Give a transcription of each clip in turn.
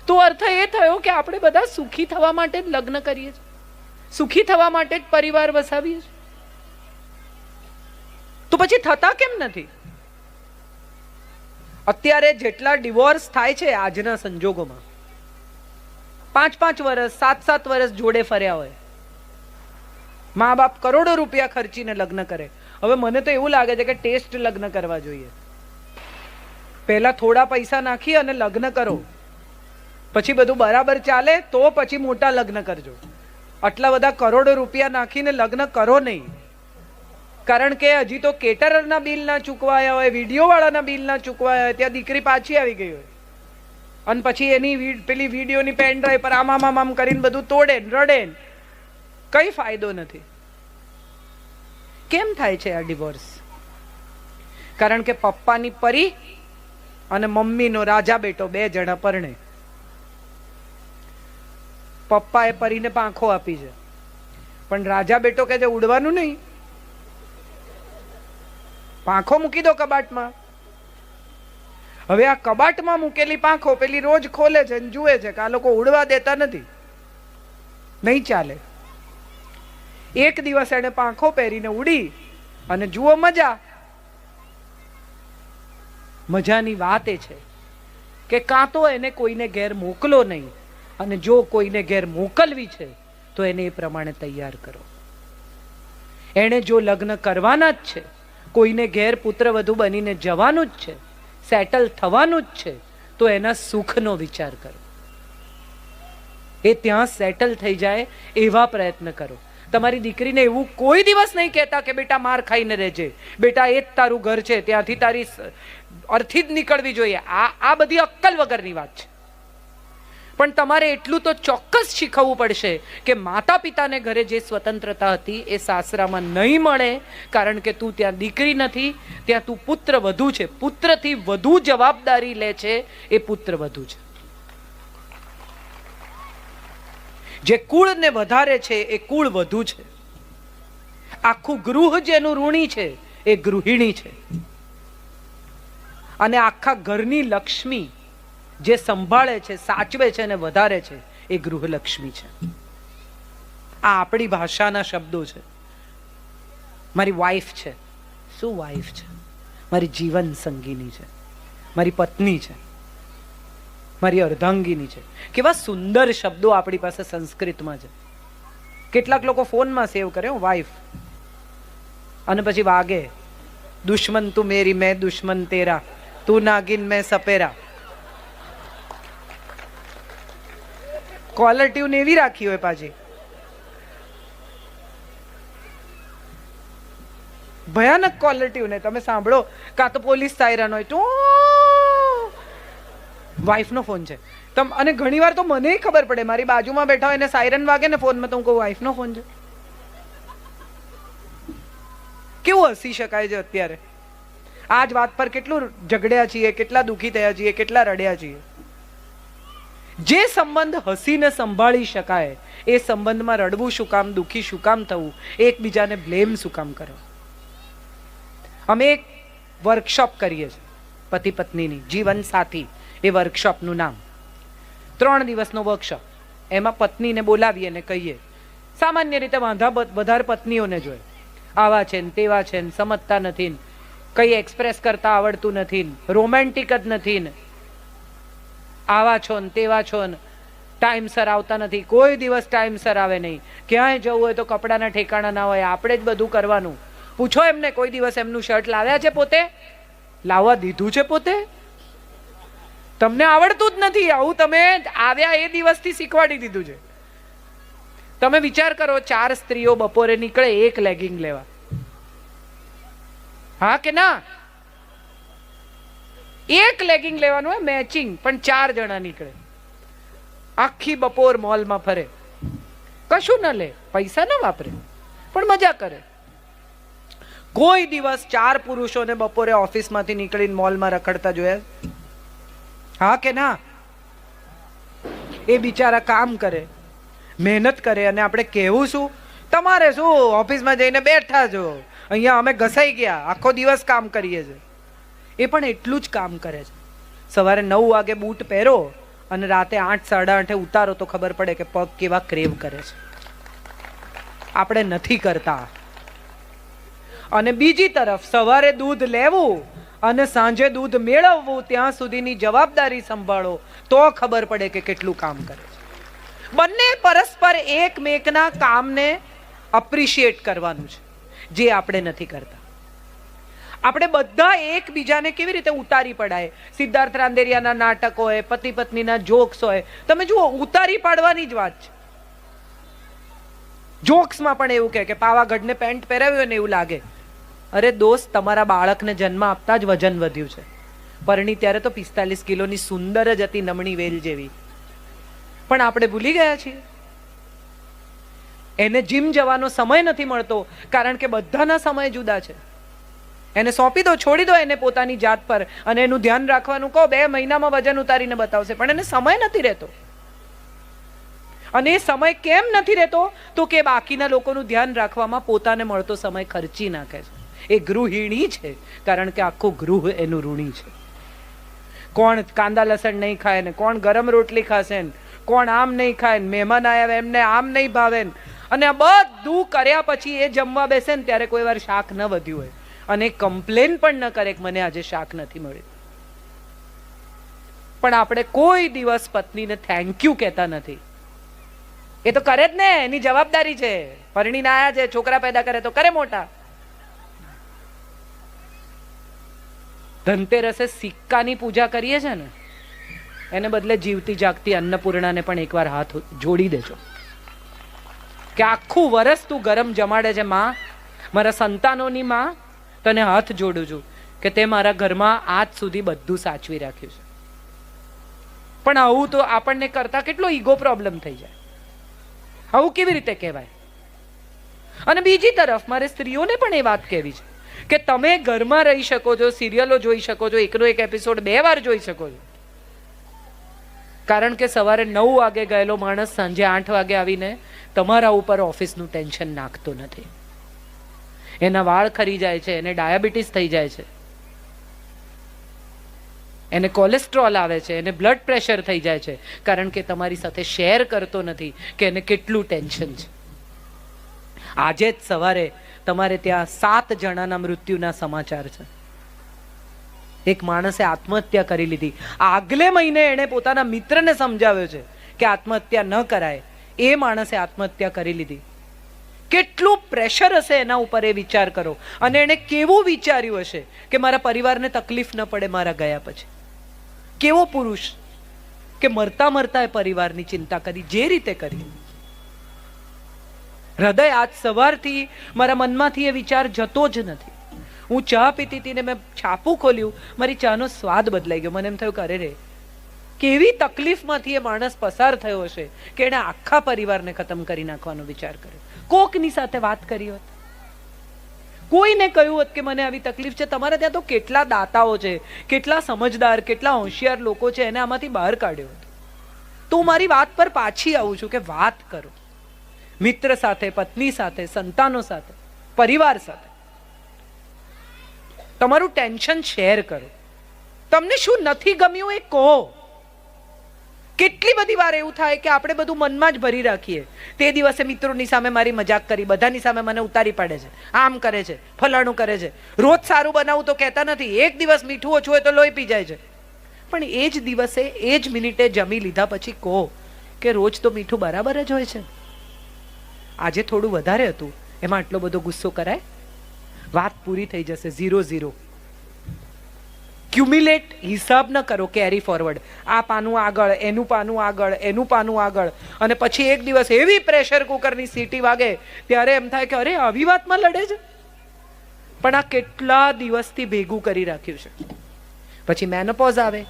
તો અર્થ એ થયો કે આપણે બધા સુખી થવા માટે જ લગ્ન કરીએ છીએ, સુખી થવા માટે જ પરિવાર વસાવીએ છીએ. તો પછી થતા કેમ નથી? અત્યારે જેટલા ડિવોર્સ થાય છે આજના સંજોગોમાં, 5-5 વર્ષ 7-7 વર્ષ જોડે ફર્યા હોય, મા બાપ કરોડો રૂપિયા ખર્ચીને લગ્ન કરે. હવે મને તો એવું લાગે છે કે ટેસ્ટ લગ્ન કરવા જોઈએ. પહેલા થોડા પૈસા નાખી અને લગ્ન કરો, પછી બધું બરાબર ચાલે તો પછી મોટા લગ્ન કરજો. આટલા બધા કરોડો રૂપિયા નાખીને લગ્ન કરો નહીં. કારણ કે હજી તો કેટરરના બિલ ના ચૂકવાયા હોય, વિડીયો વાળાના બિલ ના ચૂકવાયા હોય, ત્યાં દીકરી પાછી આવી ગઈ હોય અને પછી એની પેલી વિડીયોની પેન ડ્રાઈવ પર આમ કરીને બધું તોડે રડે, કઈ ફાયદો નથી. કેમ થાય છે આ ડિવોર્સ? કારણ કે પપ્પાની પરી અને મમ્મીનો રાજા બેટો 2 જણા પરણે. પપ્પાએ પરીને પાંખો આપી છે, પણ રાજા બેટો કે છે ઉડવાનું નહીં, પાંખો મૂકી દો કબાટમાં. હવે આ કબાટમાં મૂકેલી પાંખો પેલી રોજ ખોલે છે અને જુએ છે કે આ લોકો ઉડવા દેતા નથી, નહીં ચાલે. એક દિવસ એને પાંખો પહેરીને ઉડી અને જુઓ મજા. મજાની વાત એ છે કે કાં તો એને કોઈને ઘેર મોકલો નહીં, અને જો કોઈને ઘેર મોકલવી છે તો એને એ પ્રમાણે તૈયાર કરો. એને જો લગ્ન કરવાના જ છે, કોઈને ઘેર પુત્રવધુ બનીને જવાનું જ છે, સેટલ થવાનું જ છે, તો એના સુખનો વિચાર કરો. એ ત્યાં સેટલ થઈ જાય એવા પ્રયત્ન કરો. તમારી દીકરીને એવું કોઈ દિવસ નહીં કહેતા કે બેટા માર ખાઈને રહેજે, બેટા એ જ તારું ઘર છે, ત્યાંથી તારી અર્થી જ નીકળવી જોઈએ. આ બધી અક્કલ વગરની વાત છે. પણ તમારે એટલું તો ચોક્કસ શીખવવું પડશે કે માતા પિતાને ઘરે જે સ્વતંત્રતા હતી એ સાસરામાં નહીં મળે. કારણ કે તું ત્યાં દીકરી નથી, ત્યાં તું પુત્ર વધુ છે. પુત્રથી વધુ જવાબદારી લે છે એ પુત્ર વધુ છે. જે કુળને વધારે છે એ કુળ વધુ છે. આખું ગૃહ જેનું ઋણી છે એ ગૃહિણી છે. અને આખા ઘરની લક્ષ્મી જે સંભાળે છે, સાચવે છે અને વધારે છે એ ગૃહલક્ષ્મી છે. આ આપણી ભાષાના શબ્દો છે. મારી વાઈફ છે. શું વાઈફ છે? મારી જીવન સંગીની છે, મારી પત્ની છે, મારી અર્ધાંગીની છે. કેવા સુંદર શબ્દો આપણી પાસે સંસ્કૃતમાં છે. કેટલાક લોકો ફોનમાં સેવ કરે વાઈફ, અને પછી વાગે દુશ્મન તું મેરી મેં દુશ્મન તેરા, તું નાગિન મેં સપેરા. કોલર ટ્યુન એવી રાખી હોય પાછી, ભયાનક કોલર ટ્યુન. તમે સાંભળો કાં તો પોલીસ સાયરન હોય તો વાઈફનો ફોન છે. અને ઘણી વાર તો મને ખબર પડે, મારી બાજુમાં બેઠા હોય એને સાયરન વાગે ને ફોનમાં, તો હું કહું વાઈફનો ફોન છે. કેવું હસી શકાય છે અત્યારે. આ જ વાત પર કેટલું ઝઘડ્યા છીએ, કેટલા દુઃખી થયા છીએ, કેટલા રડ્યા છીએ. જે સંબંધ હસીને સંભાળી શકાય એ સંબંધમાં રડવું શું કામ, દુઃખી શું કામ થવું, એકબીજાને બ્લેમ શું કામ કરો. અમે એક વર્કશોપ કરીએ છીએ પતિ પત્નીની, જીવન સાથી એ વર્કશોપનું નામ. 3 દિવસનો વર્કશોપ. એમાં પત્નીને બોલાવીએ અને કહીએ, સામાન્ય રીતે વાંધા વધારે પત્નીઓને જોઈએ, આવા છે ને તેવા છે ને, સમજતા નથી, કઈ એક્સપ્રેસ કરતા આવડતું નથી, રોમેન્ટિક જ નથી, આવા છો ને તેવા છો ને, ટાઈમસર આવતા નથી, કોઈ દિવસ ટાઈમસર આવે નહીં, ક્યાંય જવું હોય તો કપડાના ઠેકાણા ના હોય, આપણે જ બધું કરવાનું. પૂછો એમને કોઈ દિવસ એમનું શર્ટ લાવ્યા છે પોતે? લાવવા દીધું છે પોતે? તમને આવડતું જ નથી. આવું તમે આવ્યા એ દિવસથી શીખવાડી દીધું છે. તમે વિચાર કરો, 4 સ્ત્રીઓ બપોરે નીકળે 1 લેગિંગ લેવા, હા કે ના? 1 લેગિંગ લેવાનું હોય મેચિંગ, પણ 4 જણા નીકળે, આખી બપોર મોલમાં ફરે, કશું ન લે, પૈસા ન વાપરે, પણ મજા કરે. કોઈ દિવસ 4 પુરુષોને બપોરે ઓફિસમાંથી નીકળીને મોલમાં રખડતા જોયા? હા કે ના? એ બિચારા કામ કરે, મહેનત કરે, અને આપણે કહેવું શું? તમારે શું, ઓફિસમાં જઈને બેઠા છો, અહીંયા અમે ઘસાઈ ગયા, આખો દિવસ કામ કરીએ છીએ. એ પણ એટલું જ કામ કરે છે. સવારે 9 વાગે બૂટ પહેરો અને રાતે 8, 8:30 ઉતારો તો ખબર પડે કે પગ કેવા ક્રેવ કરે છે. આપણે નથી કરતા. અને બીજી તરફ સવારે દૂધ લેવું અને સાંજે દૂધ મેળવવું, ત્યાં સુધીની જવાબદારી સંભાળો તો ખબર પડે કે કેટલું કામ કરે છે. બંને પરસ્પર એકમેકના કામને અપ્રિશિએટ કરવાનું છે, જે આપણે નથી કરતા. આપણે બધા એકબીજાને કેવી રીતે ઉતારી પડાય. સિદ્ધાર્થ રાંદેરિયાના નાટક હોય, પતિ પત્નીના જોક્સ હોય, તમે જુઓ ઉતારી પાડવાની જ વાત છે. જોક્સમાં પણ એવું કે પાવાગઢને પેન્ટ પહેરાવ્યું ને એવું લાગે. અરે દોસ્ત, તમારા બાળકને જન્મ આપતા જ વજન વધ્યું છે. પરણી ત્યારે તો 45 કિલોની સુંદર જ હતી, નમણી વેલ જેવી. પણ આપણે ભૂલી ગયા છીએ. એને જીમ જવાનો સમય નથી મળતો, કારણ કે બધાના સમય જુદા છે. એને સોંપી દો, છોડી દો એને પોતાની જાત પર, અને એનું ધ્યાન રાખવાનું કહો, 2 મહિનામાં વજન ઉતારીને બતાવશે. પણ એને સમય નથી રહેતો. અને એ સમય કેમ નથી રહેતો? તો કે બાકીના લોકોનું ધ્યાન રાખવામાં પોતાને મળતો સમય ખર્ચી નાખે છે. એ ગૃહિણી છે, કારણ કે આખું ગૃહ એનું ઋણી છે. કોણ કાંદા લસણ નહીં ખાય ને, કોણ ગરમ રોટલી ખાશે ને, કોણ આમ નહીં ખાય ને, મહેમાન આવ્યા એમને આમ નહીં ભાવે ને. અને આ બધું કર્યા પછી એ જમવા બેસે ને ત્યારે કોઈ વાર શાક ન વધ્યું હોય અને કમ્પ્લેન પણ ન કરે કે મને આજે શાક નથી મળ્યું. પણ આપણે કોઈ દિવસ પત્નીને થેન્ક યુ કહેતા નથી. એ તો કરે જ ને, એની જવાબદારી છે. પરણીને આયા છે, છોકરા પેદા કરે તો કરે મોટા. ધનતેરસે સિક્કાની પૂજા કરીએ છે ને, એને બદલે જીવતી જાગતી અન્નપૂર્ણાને પણ એકવાર હાથ જોડી દેજો કે આખું વર્ષ તું ગરમ જમાડે છે માં, મારા સંતાનોની માં, તને હાથ જોડું છું કે તે મારા ઘરમાં આજ સુધી બધું સાચવી રાખ્યું છે. પણ આવું તો આપણને કરતા કેટલો ઈગો પ્રોબ્લેમ થઈ જાય. આવું કેવી રીતે કહેવાય? અને બીજી તરફ મારે સ્ત્રીઓને પણ એ વાત કહેવી છે કે તમે ઘરમાં રહી શકો છો, સિરિયલો જોઈ શકો છો, એકનો એક એપિસોડ 2 વાર જોઈ શકો છો. કારણ કે સવારે 9 વાગે ગયેલો માણસ સાંજે 8 વાગે આવીને તમારા ઉપર ઓફિસનું ટેન્શન નાખતો નથી. એના વાળ ખરી જાય છે, એને ડાયાબિટીસ થઈ જાય છે, એને કોલેસ્ટ્રોલ આવે છે, એને બ્લડ પ્રેશર થઈ જાય છે, કારણ કે તમારી સાથે શેર કરતો નથી કે એને કેટલું ટેન્શન છે. આજે જ સવારે તમારે ત્યાં 7 જણાના મૃત્યુના સમાચાર છે. એક માણસે આત્મહત્યા કરી લીધી. આગલે મહિને એણે પોતાના મિત્રને સમજાવ્યો છે કે આત્મહત્યા ન કરાય. એ માણસે આત્મહત્યા કરી લીધી. કેટલું પ્રેશર હશે એના ઉપર, એ વિચાર કરો. અને એણે કેવું વિચાર્યું હશે કે મારા પરિવારને તકલીફ ન પડે મારા ગયા પછી. કેવો પુરુષ કે મરતા મરતા એ પરિવારની ચિંતા કરી, જે રીતે કરી. હૃદય આજ સવારથી મારા મનમાંથી એ વિચાર જતો જ નથી. હું ચા પીતી હતી ને મેં છાપું ખોલ્યું, મારી ચાનો સ્વાદ બદલાઈ ગયો. મને એમ થયું કે અરે રે, કેવી તકલીફમાંથી એ માણસ પસાર થયો હશે કે એણે આખા પરિવારને ખતમ કરી નાખવાનો વિચાર કર્યો. કોકની સાથે વાત કરી હોત, કોઈને કહ્યું હોત કે મને આવી તકલીફ છે. તમારે ત્યાં તો કેટલા દાતાઓ છે, કેટલા સમજદાર, કેટલા હોશિયાર લોકો છે, એને આમાંથી બહાર કાઢ્યો હતો. તો હું મારી વાત પર પાછી આવું છું કે વાત કરો. મિત્ર સાથે, પત્ની સાથે, સંતાનો સાથે, પરિવાર સાથે તમારું ટેન્શન શેર કરો. તમને શું નથી ગમ્યું એ કહો. કેટલી બધી વાર એવું થાય કે આપણે બધું મનમાં જ ભરી રાખીએ. તે દિવસે મિત્રોની સામે મારી મજાક કરી, બધાની સામે મને ઉતારી પાડે છે, આમ કરે છે, ફલાણું કરે છે. રોજ સારું બનાવું તો કહેતા નથી, એક દિવસ મીઠું ઓછું હોય તો લોહી પી જાય છે. પણ એ જ દિવસે, એ જ મિનિટે જમી લીધા પછી કહો કે રોજ તો મીઠું બરાબર જ હોય છે, આજે થોડું વધારે હતું, એમાં આટલો બધો ગુસ્સો કરાય? વાત પૂરી થઈ જશે. 0-0. ક્યુમ્યુલેટ હિસાબ ન કરો, કેરી ફોરવર્ડ. આ પાનું આગળ, એનું પાનું આગળ, એનું પાનું આગળ, અને પછી એક દિવસ એવી પ્રેશર કુકરની સીટી વાગે ત્યારે એમ થાય કે અરે આવી વાતમાં લડે છે. પણ આ કેટલા દિવસથી ભેગું કરી રાખ્યું છે. પછી મેનોપોઝ આવે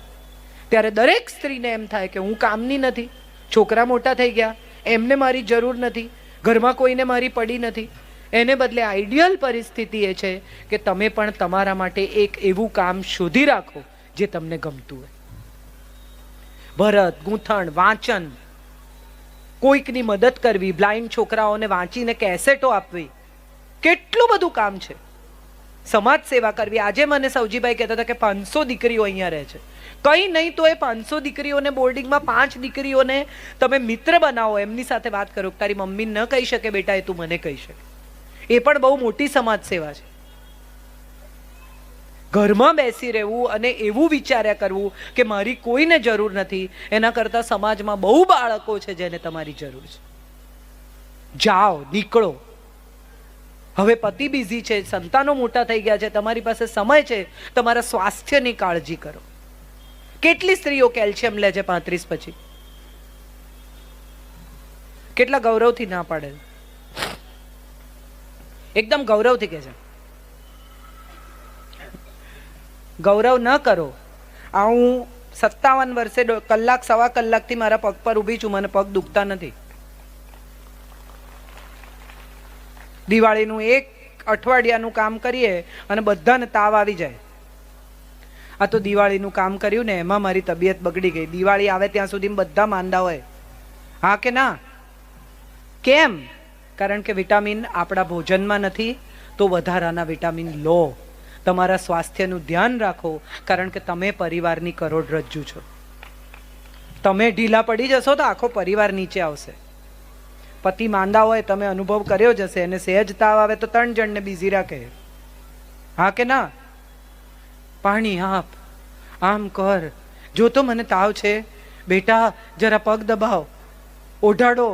ત્યારે દરેક સ્ત્રીને એમ થાય કે હું કામની નથી, છોકરા મોટા થઈ ગયા, એમને મારી જરૂર નથી, ઘરમાં કોઈને મારી પડી નથી. એને બદલે આઈડિયલ પરિસ્થિતિ એ છે કે તમે પણ તમારા માટે એક એવું કામ શોધી રાખો જે તમને ગમતું હોય. ભરત, ગૂંથણ, વાંચન, કોઈકની મદદ કરવી, બ્લાઇન્ડ છોકરાઓને વાંચીને કેસેટો આપવી, કેટલું બધું કામ છે. સમાજ સેવા કરવી. આજે મને સૌજીભાઈ કહેતા હતા કે 500 દીકરીઓ અહીંયા રહે છે. કંઈ નહીં તો એ 500 દીકરીઓને બોર્ડિંગમાં 5 દીકરીઓને તમે મિત્ર બનાવો, એમની સાથે વાત કરો. તારી મમ્મી ન કહી શકે બેટા, એ તું મને કહી શકે. એ પણ બહુ મોટી સમાજ સેવા છે. ઘરમાં બેસી રહેવું અને એવું વિચાર્યા કરવું કે મારી કોઈને જરૂર નથી, એના કરતાં સમાજમાં બહુ બાળકો છે જેને તમારી જરૂર છે. જાઓ, નીકળો. હવે પતિ બિઝી છે, સંતાનો મોટા થઈ ગયા છે, તમારી પાસે સમય છે, તમારા સ્વાસ્થ્યની કાળજી કરો. કેટલી સ્ત્રીઓ કેલ્શિયમ લે છે 35 પછી? કેટલા ગૌરવથી ના પાડે, એકદમ ગૌરવથી કહે છે. ગૌરવ ન કરો. આ હું 57 વર્ષે કલાક સવા કલાકથી મારા પગ પર ઊભી છું, મને પગ દુખતા નથી. દિવાળીનું 1 અઠવાડિયાનું કામ કરીએ અને બધાને તાવ આવી જાય. આ તો દિવાળીનું કામ કર્યું ને એમાં મારી તબિયત બગડી ગઈ. દિવાળી આવે ત્યાં સુધી બધા માંદા હોય. હા કે ના? કેમ? કારણ કે વિટામિન આપણા ભોજનમાં નથી, તો વધારાના વિટામિન લો. તમારા સ્વાસ્થ્યનું ધ્યાન રાખો, કારણ કે તમે પરિવારની કરોડરજ્જુ છો. તમે ઢીલા પડી જશો તો આખો પરિવાર નીચે આવશે. પતિ માંદા હોય, તમે અનુભવ કર્યો જ હશે, અને સહેજ તાવ આવે તો 3 જણને બિઝી રાખે. હા કે ના? પાણી આપ, આમ કર, જો તો મને તાવ છે બેટા, જરા પગ દબાવ, ઓઢાડો,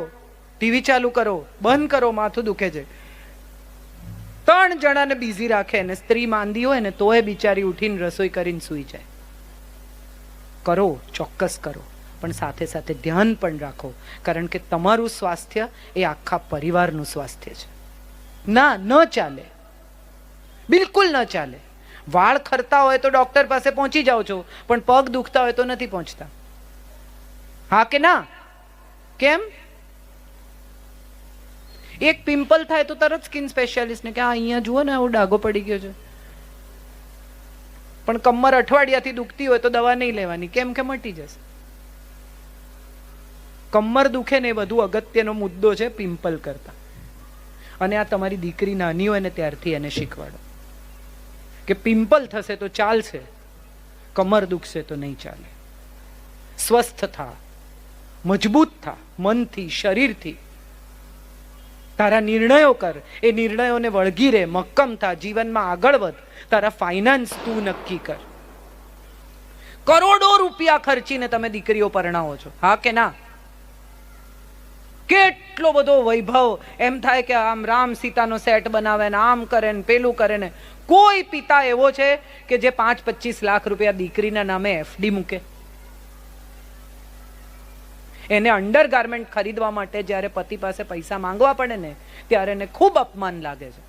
ટીવી ચાલુ કરો, બંધ કરો, માથું દુખે છે. 3 જણાને બિઝી રાખે. અને સ્ત્રી માંદી હોય ને તોય બિચારી ઉઠીને રસોઈ કરીને સૂઈ જાય. કરો, ચોક્કસ કરો, પણ સાથે સાથે ધ્યાન પણ રાખો, કારણ કે તમારું સ્વાસ્થ્ય એ આખા પરિવારનું સ્વાસ્થ્ય છે. ના, ન ચાલે, બિલકુલ ન ચાલે. વાળ ખરતા હોય તો ડોક્ટર પાસે પહોંચી જાઓ છો, પણ પગ દુખતા હોય તો નથી પહોંચતા. હા કે ના? કેમ? એક પિમ્પલ થાય તો તરત સ્કિન સ્પેશિયાલિસ્ટ ને કે અહીંયા જુઓ ને, આવો ડાઘો પડી ગયો છે. પણ કમર અઠવાડિયાથી દુખતી હોય તો દવા નહીં લેવાની, કેમ કે મટી જશે. કમર દુખે ને એ વધુ અગત્યનો મુદ્દો છે પિમ્પલ કરતા. અને આ તમારી દીકરી નાની હોય ને ત્યારથી એને શીખવાડો કે પિમ્પલ થશે તો ચાલશે, કમર દુખશે તો નહીં ચાલે. સ્વસ્થ થા, મજબૂત થા, મનથી, શરીરથી. તારા નિર્ણયો કર, એ નિર્ણયોને વળગી રહે, મક્કમ થા, જીવનમાં આગળ વધ. તારા ફાઇનાન્સ તું નક્કી કર. કરોડો રૂપિયા ખર્ચીને તમે દીકરીઓ પરણાવો છો. હા કે ના? કેટલો બધો વૈભવ, એમ થાય કે આમ રામ સીતાનો સેટ બનાવે ને આમ કરે ને પેલું કરે ને. કોઈ પિતા એવો છે કે જે 5-25 લાખ રૂપિયા દીકરીના નામે FD મૂકે? એને અંડરગાર્મેન્ટ ખરીદવા માટે જ્યારે પતિ પાસે પૈસા માંગવા પડે ને ત્યારે એને ખૂબ અપમાન લાગે છે.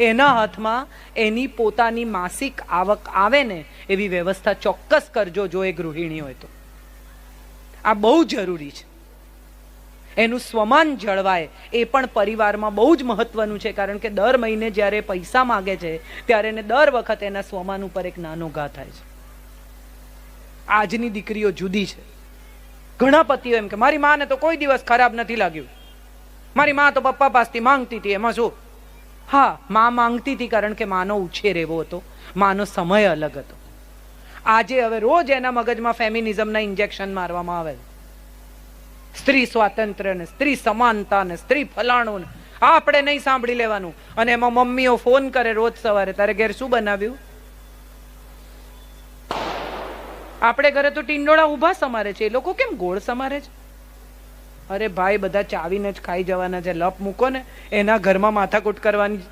એના હાથમાં એની પોતાની માસિક આવક આવે ને એવી વ્યવસ્થા ચોક્કસ કરજો, જો એ ગૃહિણી હોય તો. આ બહુ જરૂરી છે. એનું સ્વમાન જળવાય એ પણ પરિવારમાં બહુ જ મહત્વનું છે, કારણ કે દર મહિને જ્યારે પૈસા માગે છે ત્યારે એને દર વખત એના સ્વમાન ઉપર એક નાનો ઘા થાય છે. આજની દીકરીઓ જુદી છે. ઘણા પતિઓ એમ કે મારી માને તો કોઈ દિવસ ખરાબ નથી લાગ્યું, મારી માં તો પપ્પા પાસેથી માંગતી હતી, એમાં શું? હા, માં માંગતી હતી કારણ કે માનો ઉછેર એવો હતો, માનો સમય અલગ હતો. આજે હવે રોજ એના મગજમાં ફેમિનિઝમના ઇન્જેક્શન મારવામાં આવે. સ્ત્રી સ્વાતંત્ર્ય ને સ્ત્રી સમાનતા ને સ્ત્રી ફલાણું, આપણે નહીં સાંભળી લેવાનું. અને એમાં મમ્મીઓ ફોન કરે રોજ સવારે, તારે ઘેર શું બનાવ્યું? આપણે ઘરે તો ટીંડોળા ઊભા સમારે છે, એ લોકો કેમ ગોળ સમારે છે? અરે ભાઈ, બધા ચાવીને જ ખાઈ જવાના છે. લપ મૂકો ને, એના ઘરમાં માથાકૂટ કરવાની.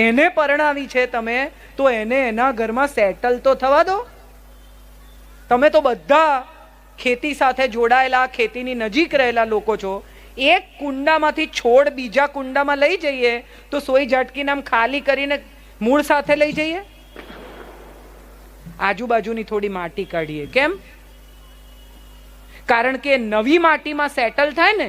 એને પરણાવી છે તમે તો એને એના ઘરમાં સેટલ તો થવા દો. તમે તો બધા ખેતી સાથે જોડાયેલા, ખેતીની નજીક રહેલા લોકો છો. એક કુંડામાંથી છોડ બીજા કુંડામાં લઈ જઈએ તો સોય ઝટકીને આમ ખાલી કરીને મૂળ સાથે લઈ જઈએ? આજુબાજુની થોડી માટી કાઢીએ. કેમ? કારણ કે નવી માટીમાં સેટલ થાય ને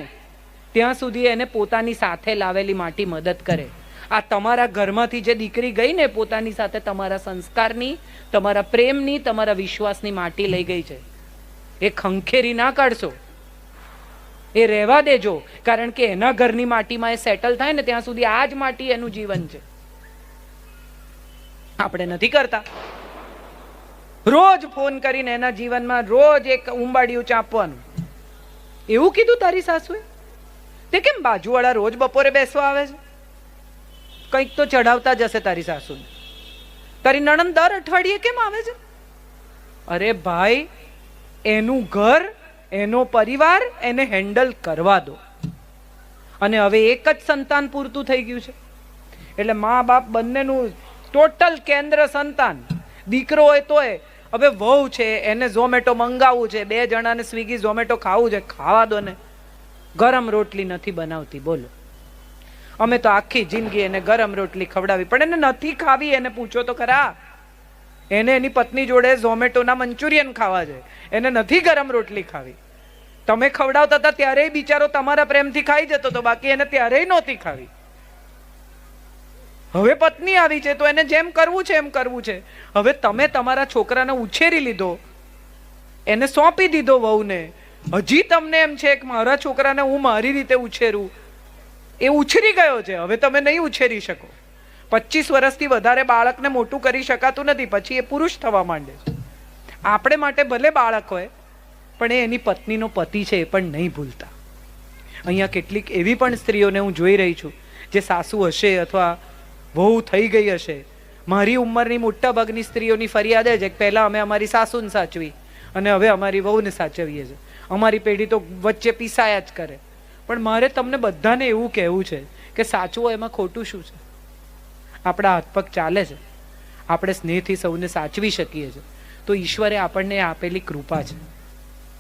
ત્યાં સુધી એને પોતાની સાથે લાવેલી માટી મદદ કરે. આ તમારા ઘરમાંથી જે દીકરી ગઈ ને પોતાની સાથે તમારા સંસ્કારની, તમારા પ્રેમની, તમારા વિશ્વાસની માટી લઈ ગઈ છે. એ ખંખેરી ના કાઢશો, એ રહેવા દેજો, કારણ કે એના ઘરની માટીમાં એ સેટલ થાય ને ત્યાં સુધી આ જ માટી એનું જીવન છે. આપણે નથી કરતા. રોજ ફોન કરીને એના જીવનમાં રોજ એક ઉંબાડિયું ચાંપવાનું. એવું કીધું તારી સાસુએ? તે કેમ બાજુવાળા રોજ બપોરે બેસવા આવે છે? કંઈક તો ચઢાવતા જ હશે તારી સાસુને. તારી નણંદ દર અઠવાડિયે કેમ આવે છે? અરે ભાઈ, એનું ઘર, એનો પરિવાર, એને હેન્ડલ કરવા દો. અને હવે એક જ સંતાન પૂરતું થઈ ગયું છે એટલે મા બાપ બંનેનું ટોટલ કેન્દ્ર સંતાન. દીકરો હોય તોય હવે વહુ છે એને ઝોમેટો મંગાવવું છે, 2 જણાને સ્વિગી ઝોમેટો ખાવું છે, ખાવા દો ને. ગરમ રોટલી નથી બનાવતી, બોલો. અમે તો આખી જિંદગી એને ગરમ રોટલી ખવડાવી, પણ એને નથી ખાવી. એને પૂછો તો ખરા, એને એની પત્ની જોડે ઝોમેટોના મંચુરિયન ખાવા છે, એને નથી ગરમ રોટલી ખાવી. તમે ખવડાવતા હતા ત્યારેય બિચારો તમારા પ્રેમથી ખાઈ જતો હતો, બાકી એને ત્યારેય નહોતી ખાવી. હવે પત્ની આવી છે તો એને જેમ કરવું છે એમ કરવું છે. હવે તમે તમારા છોકરાને ઉછેરી લીધો, એને સોંપી દીધો વહુને. હજી તમને એમ છે કે મારા છોકરાને હું મારી રીતે ઉછેરું. એ ઉછરી ગયો છે, હવે તમે નહીં ઉછેરી શકો. 25 વર્ષથી વધારે બાળકને મોટું કરી શકાતું નથી, પછી એ પુરુષ થવા માંડે છે. આપણે માટે ભલે બાળક હોય, પણ એ એની પત્નીનો પતિ છે એ પણ નહીં ભૂલતા. અહીંયા કેટલીક એવી પણ સ્ત્રીઓને હું જોઈ રહી છું જે સાસુ હશે અથવા વહુ થઈ ગઈ હશે. મારી ઉંમરની મોટા ભાગની સ્ત્રીઓની ફરિયાદ છે કે પહેલા અમે અમારી સાસુને સાચવી અને હવે અમારી વહુને સાચવીએ છીએ. અમારી પેઢી તો વચ્ચે પીસાયા જ કરે. પણ મારે તમને બધાને એવું કહેવું છે કે સાચવું એમાં ખોટું શું છે? આપણા હાથ પગ ચાલે છે, આપણે સ્નેહથી સૌને સાચવી શકીએ છીએ, તો ઈશ્વરે આપણને આપેલી કૃપા છે.